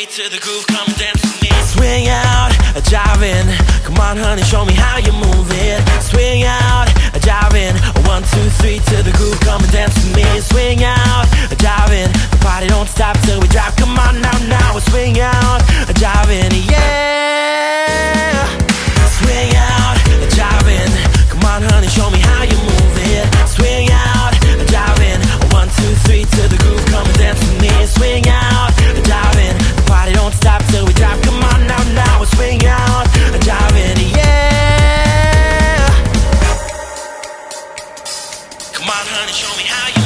3 to the groove, come and dance with me. Swing out, jive in. Come on, honey, show me how you move it. Swing out, jive in. 1 2 3 to the groove, come and dance with me. Swing out, jive in. The party don't stop till we drop. Come on now, now. Swing out, jive in, yeah. Swing out, jive in. Come on, honey, show me how you move it. Swing out, jive in. 1 2 3 to the groove, come and dance with me. Swing out, jive in. The party don't stop till we drop. Come on now, now. Swing out, jive in, yeah. Come on, honey, show me how you